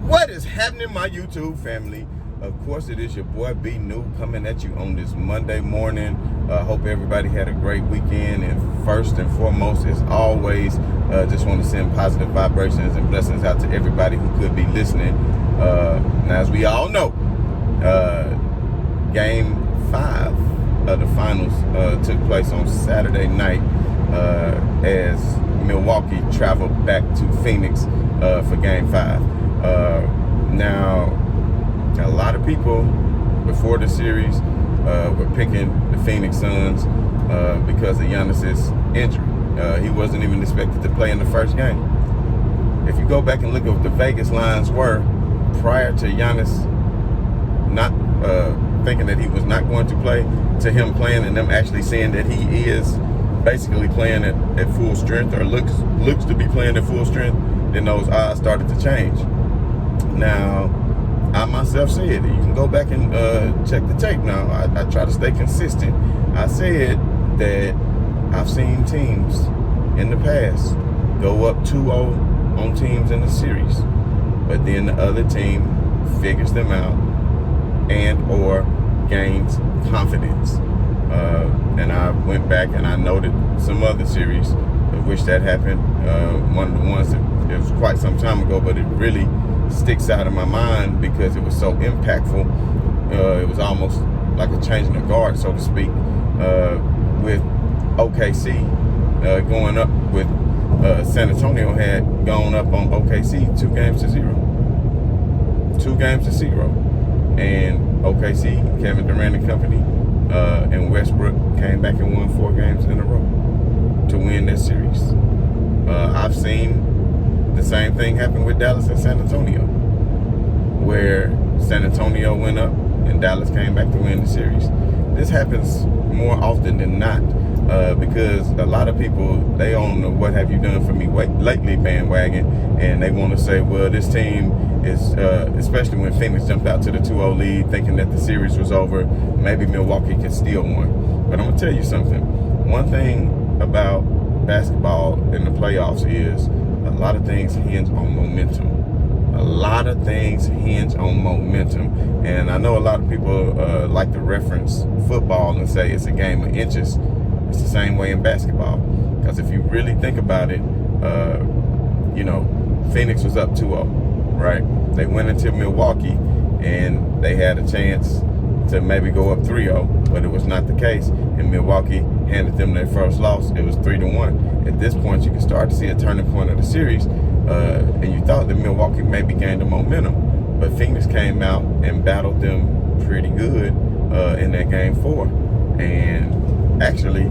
What is happening, my YouTube family? Of course, it is your boy B New coming at you on this Monday morning. Hope everybody had a great weekend. And first and foremost, as always, just want to send positive vibrations and blessings out to everybody who could be listening. Now, as we all know, Game 5 of the finals took place on Saturday night as Milwaukee traveled back to Phoenix for Game 5. Now, a lot of people before the series were picking the Phoenix Suns because of Giannis's injury. He wasn't even expected to play in the first game. If you go back and look at what the Vegas lines were prior to Giannis not thinking that he was not going to play, to him playing and them actually saying that he is basically playing at full strength or looks to be playing at full strength, then those odds started to change. Now, I myself said, you can go back and check the tape now. I try to stay consistent. I said that I've seen teams in the past go up 2-0 on teams in the series, but then the other team figures them out and or gains confidence. And I went back and I noted some other series of which that happened. One of the ones that it was quite some time ago, but it really sticks out in my mind because it was so impactful. It was almost like a changing of guard, so to speak, with OKC going up with San Antonio had gone up on OKC 2-0. 2-0. And OKC, Kevin Durant and company, and Westbrook came back and won 4 games in a row to win that series. I've seen the same thing happened with Dallas and San Antonio, where San Antonio went up and Dallas came back to win the series. This happens more often than not because a lot of people, they own the what have you done for me lately bandwagon, and they want to say, well, this team is, especially when Phoenix jumped out to the 2-0 lead thinking that the series was over, maybe Milwaukee could steal one. But I'm going to tell you something. One thing about basketball in the playoffs is a lot of things hinge on momentum. A lot of things hinge on momentum. And I know a lot of people like to reference football and say it's a game of inches. It's the same way in basketball. Because if you really think about it, Phoenix was up 2-0, right? They went into Milwaukee and they had a chance to maybe go up 3-0, but it was not the case. And Milwaukee handed them their first loss. It was 3-1. At this point, you can start to see a turning point of the series. And you thought that Milwaukee maybe gained the momentum, but Phoenix came out and battled them pretty good in that Game 4. And actually,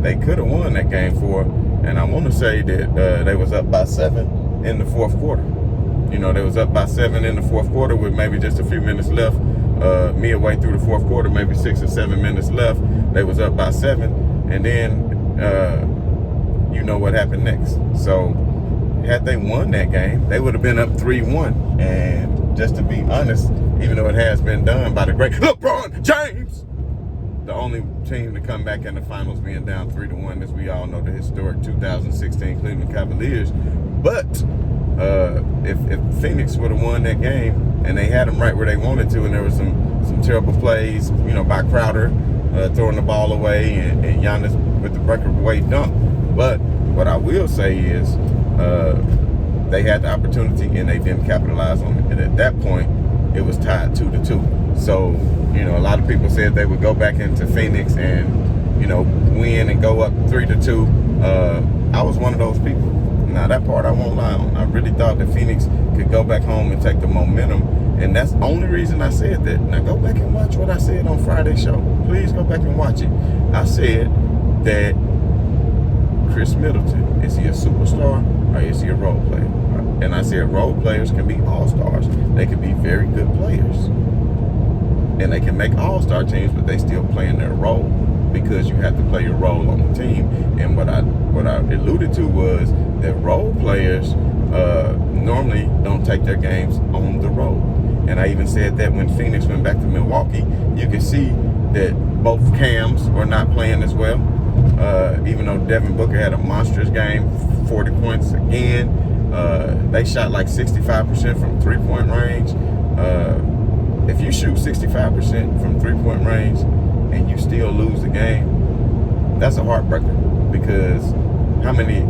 they could have won that Game 4. And I want to say that they was up by 7 in the fourth quarter. They was up by 7 in the fourth quarter with maybe just a few minutes left. Midway through the fourth quarter, maybe 6 or 7 minutes left, they was up by 7. And then, you know what happened next. So, had they won that game, they would have been up 3-1. And just to be honest, even though it has been done by the great LeBron James, the only team to come back in the finals being down 3-1, as we all know, the historic 2016 Cleveland Cavaliers. But if Phoenix would have won that game and they had them right where they wanted to, and there was some terrible plays, by Crowder throwing the ball away and Giannis with the breakaway dunk. But what I will say is they had the opportunity and they didn't capitalize on it. And at that point, it was tied 2-2. So, a lot of people said they would go back into Phoenix and, win and go up 3-2. I was one of those people. Now, that part I won't lie on. I really thought that Phoenix could go back home and take the momentum. And that's the only reason I said that. Now, go back and watch what I said on Friday's show. Please go back and watch it. I said that Chris Middleton, is he a superstar or is he a role player? And I said role players can be all-stars. They can be very good players. And they can make all-star teams, but they still playing their role because you have to play your role on the team. And what I alluded to was that role players normally don't take their games on the road. And I even said that when Phoenix went back to Milwaukee, you could see that both Cams were not playing as well. Even though Devin Booker had a monstrous game, 40 points again, They shot like 65% from three-point range. If you shoot 65% from three-point range and you still lose the game, that's a heartbreaker, because how many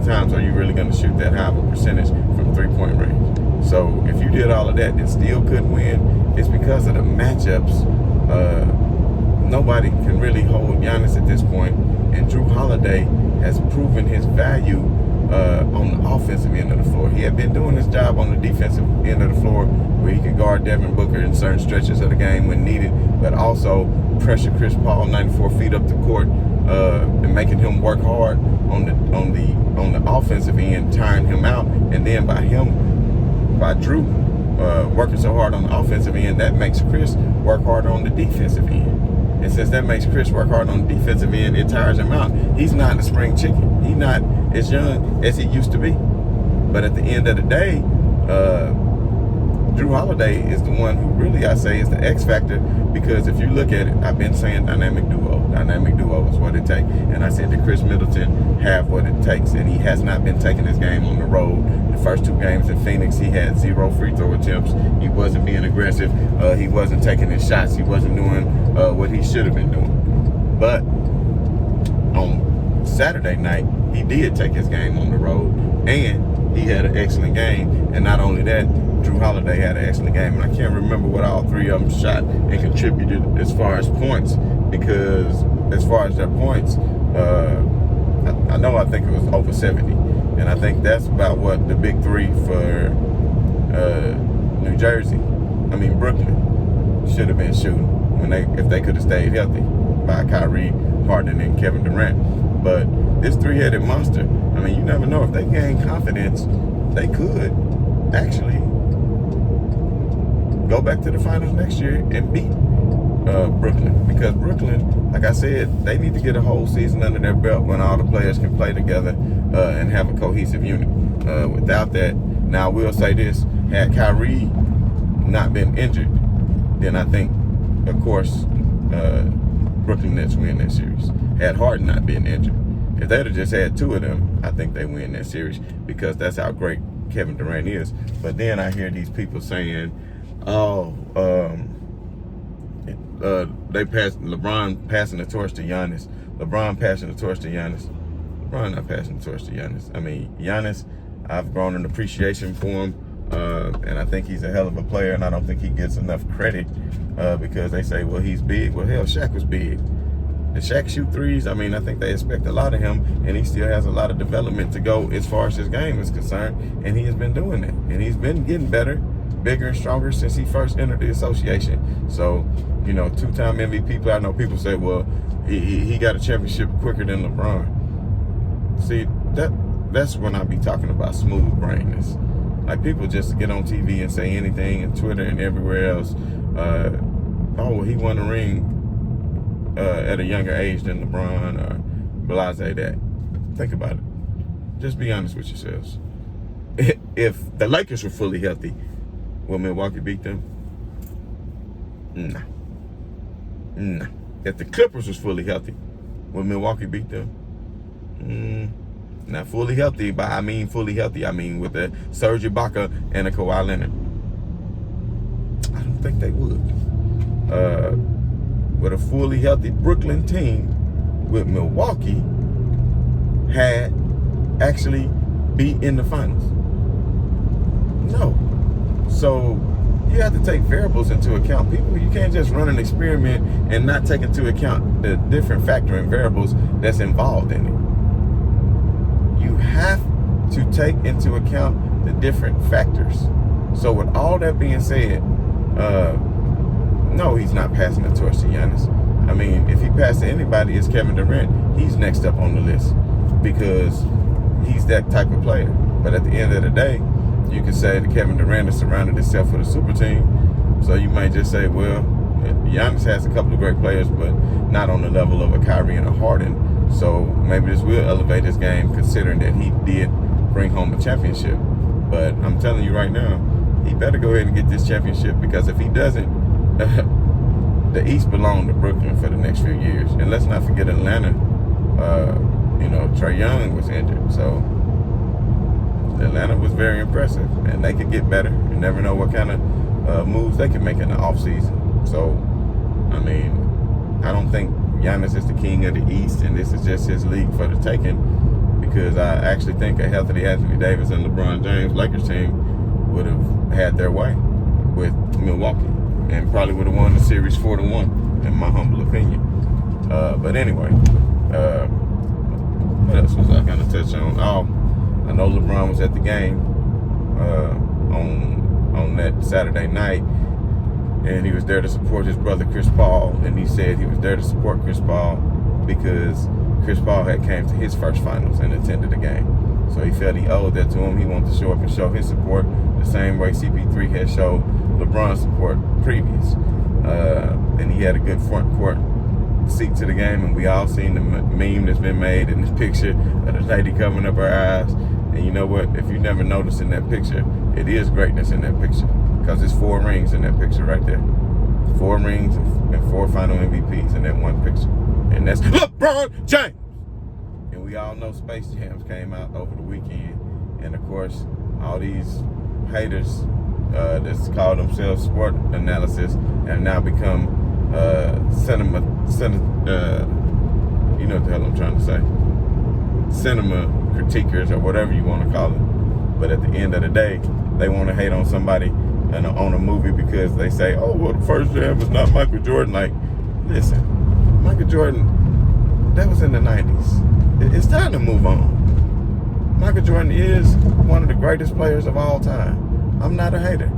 times are you really going to shoot that high of a percentage from three-point range? So if you did all of that and still couldn't win, it's because of the matchups. Nobody can really hold Giannis at this point, and Drew Holiday has proven his value on the offensive end of the floor. He had been doing his job on the defensive end of the floor, where he could guard Devin Booker in certain stretches of the game when needed, but also pressure Chris Paul 94 feet up the court, and making him work hard on the offensive end, tiring him out. And then by Drew working so hard on the offensive end, that makes Chris work harder on the defensive end. And since that makes Chris work hard on the defensive end, it tires him out. He's not a spring chicken. He's not as young as he used to be. But at the end of the day, Drew Holiday is the one who really, I say, is the X factor, because if you look at it, I've been saying dynamic duo. Dynamic duo is what it takes. And I said that Chris Middleton have what it takes, and he has not been taking his game on the road. The first two games in Phoenix, he had 0 free throw attempts. He wasn't being aggressive. He wasn't taking his shots. He wasn't doing what he should have been doing. But on Saturday night, he did take his game on the road, and he had an excellent game. And not only that, Drew Holiday had an excellent game. And I can't remember what all three of them shot and contributed as far as points, because as far as their points, I think it was over 70. And I think that's about what the big three for Brooklyn should have been shooting if they could have stayed healthy, by Kyrie, Harden, and Kevin Durant. But this three-headed monster, I mean, you never know. If they gain confidence, they could actually go back to the finals next year and beat Brooklyn. Because Brooklyn, like I said, they need to get a whole season under their belt when all the players can play together and have a cohesive unit. Without that, now I will say this, had Kyrie not been injured, then I think, of course, Brooklyn Nets win that series. Had Harden not been injured, if they'd have just had two of them, I think they win that series, because that's how great Kevin Durant is. But then I hear these people saying, they passed LeBron passing the torch to Giannis. LeBron passing the torch to Giannis. LeBron not passing the torch to Giannis. I mean, Giannis, I've grown an appreciation for him, and I think he's a hell of a player, and I don't think he gets enough credit because they say, well, he's big. Well, hell, Shaq was big. Did Shaq shoot threes? I mean, I think they expect a lot of him, and he still has a lot of development to go as far as his game is concerned, and he has been doing that. And he's been getting better, bigger and stronger since he first entered the association. So, you know, two-time MVP player. I know people say, well, he got a championship quicker than LeBron. See, that's when I be talking about smooth brainness. Like, people just get on TV and say anything, and Twitter and everywhere else. Oh, he won a ring at a younger age than LeBron, or blase that. Think about it. Just be honest with yourselves. If the Lakers were fully healthy, will Milwaukee beat them? No. If the Clippers was fully healthy, will Milwaukee beat them? Not fully healthy, but I mean fully healthy. I mean with a Serge Ibaka and a Kawhi Leonard. I don't think they would. With a fully healthy Brooklyn team, with Milwaukee had actually be in the finals. No. So you have to take variables into account. People, you can't just run an experiment and not take into account the different factor and variables that's involved in it. You have to take into account the different factors. So with all that being said, no, he's not passing the torch to Giannis. I mean, if he passed to anybody, it's Kevin Durant. He's next up on the list because he's that type of player. But at the end of the day, you could say that Kevin Durant has surrounded himself with a super team. So you might just say, well, Giannis has a couple of great players, but not on the level of a Kyrie and a Harden. So maybe this will elevate his game, considering that he did bring home a championship. But I'm telling you right now, he better go ahead and get this championship, because if he doesn't, the East belongs to Brooklyn for the next few years. And let's not forget Atlanta. Trae Young was injured. So Atlanta was very impressive, and they could get better. You never know what kind of moves they can make in the offseason. So, I mean, I don't think Giannis is the king of the East, and this is just his league for the taking, because I actually think a healthy Anthony Davis and LeBron James Lakers team would have had their way with Milwaukee, and probably would have won the series 4-1, in my humble opinion. But anyway, what else was I gonna touch on? Oh, I know LeBron was at the game on that Saturday night, and he was there to support his brother Chris Paul, and he said he was there to support Chris Paul because Chris Paul had came to his first finals and attended the game. So he felt he owed that to him. He wanted to show up and show his support the same way CP3 had showed LeBron's support previous. And he had a good front court seat to the game, and we all seen the meme that's been made in this picture of the lady covering up her eyes. And you know what? If you never noticed in that picture, it is greatness in that picture, because there's 4 rings in that picture right there. 4 rings and 4 final MVPs in that one picture. And that's LeBron James. And we all know Space Jams came out over the weekend. And of course, all these haters that's call themselves sport analysis have now become you know what the hell I'm trying to say, cinema critiquers, or whatever you want to call it. But at the end of the day, they want to hate on somebody and on a movie because they say, oh, well, the first jam was not Michael Jordan. Like, listen, Michael Jordan, that was in the 90s. It's time to move on. Michael Jordan is one of the greatest players of all time. I'm not a hater.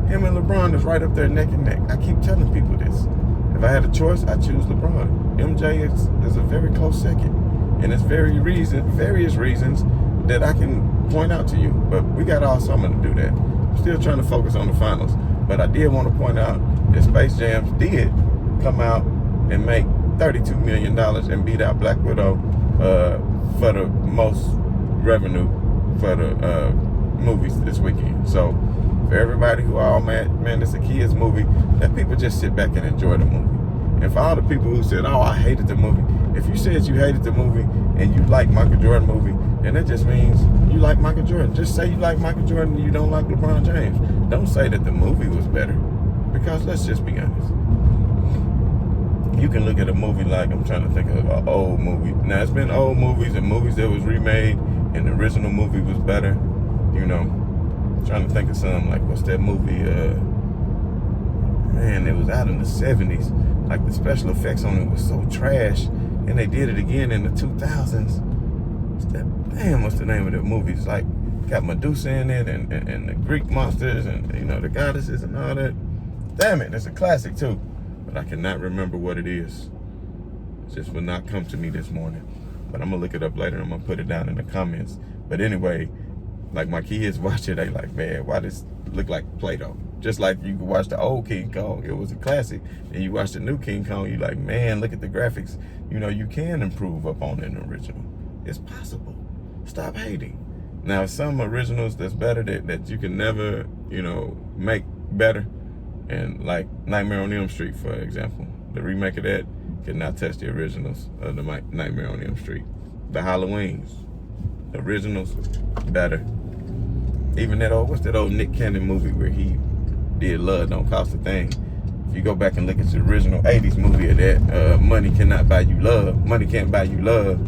Him and LeBron is right up there neck and neck. I keep telling people this. If I had a choice, I choose LeBron. MJ is a very close second. And it's various reasons that I can point out to you. But we got all summer to do that. I'm still trying to focus on the finals. But I did want to point out that Space Jams did come out and make $32 million and beat out Black Widow for the most revenue for the movies this weekend. So for everybody who are all mad, man, it's a kids movie, let people just sit back and enjoy the movie. And for all the people who said, oh, I hated the movie, if you said you hated the movie and you like Michael Jordan movie, then that just means you like Michael Jordan. Just say you like Michael Jordan and you don't like LeBron James. Don't say that the movie was better, because let's just be honest. You can look at a movie like, I'm trying to think of an old movie. Now, it's been old movies and movies that was remade and the original movie was better. You know, I'm trying to think of something like, what's that movie? Man, it was out in the 70s. Like, the special effects on it was so trash. And they did it again in the 2000s. What's the name of that movie? It's like, got Medusa in it and the Greek monsters and, you know, the goddesses and all that. Damn it, it's a classic too. But I cannot remember what it is. It just will not come to me this morning. But I'm gonna look it up later. I'm gonna put it down in the comments. But anyway, like, my kids watch it, they like, man, why does it look like Play-Doh? Just like you could watch the old King Kong, it was a classic. And you watch the new King Kong, you like, man, look at the graphics. You know, you can improve upon an original. It's possible. Stop hating. Now, some originals that's better that you can never, you know, make better. And like Nightmare on Elm Street, for example. The remake of that could not touch the originals of the Nightmare on Elm Street. The Halloweens, the originals, better. Even that old, what's that old Nick Cannon movie where he did Love Don't Cost a Thing? If you go back and look at the original 80s movie of that, Money Cannot Buy You Love, Money Can't Buy You Love,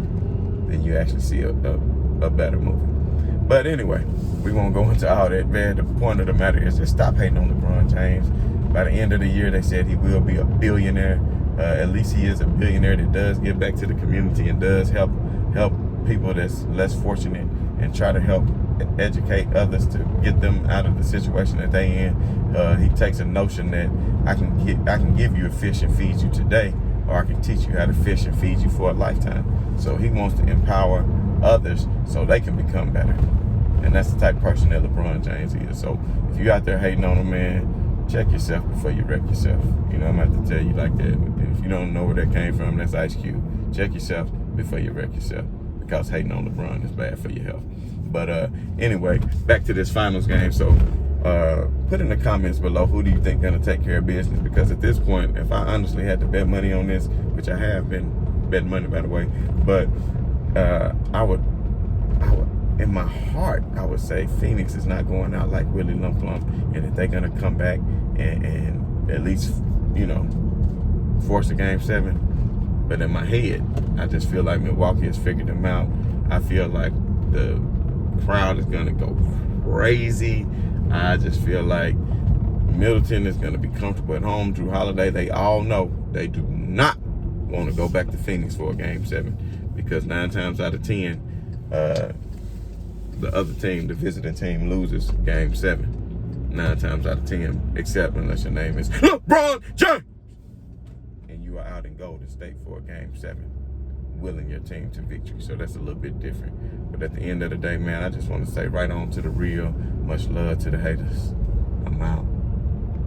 then you actually see a better movie. But anyway, we won't go into all that, man. The point of the matter is just stop hating on LeBron James. By the end of the year, they said he will be a billionaire. At least he is a billionaire that does give back to the community and does help people that's less fortunate, and try to help educate others to get them out of the situation that they in. He takes a notion that I can give you a fish and feed you today, or I can teach you how to fish and feed you for a lifetime. So he wants to empower others so they can become better. And that's the type of person that LeBron James is. So if you out there hating on him, man, check yourself before you wreck yourself. You know, I'm about to tell you like that. If you don't know where that came from, that's Ice Cube. Check yourself before you wreck yourself, because hating on LeBron is bad for your health. But anyway, back to this finals game. So put in the comments below, who do you think gonna take care of business? Because at this point, if I honestly had to bet money on this, which I have been betting money, by the way, but I would in my heart, I would say Phoenix is not going out like Willie Lump Lump, and that they're going to come back and at least, force a Game 7. But in my head, I just feel like Milwaukee has figured them out. I feel like the crowd is going to go crazy. I just feel like Middleton is going to be comfortable at home. Drew Holiday, they all know they do not want to go back to Phoenix for a Game 7 because 9 times out of 10, the other team, the visiting team, loses Game 7. 9 times out of 10, except unless your name is LeBron James. And you are out in Golden State for a Game 7, willing your team to victory. So that's a little bit different. But at the end of the day, man, I just want to say right on to the real. Much love to the haters. I'm out.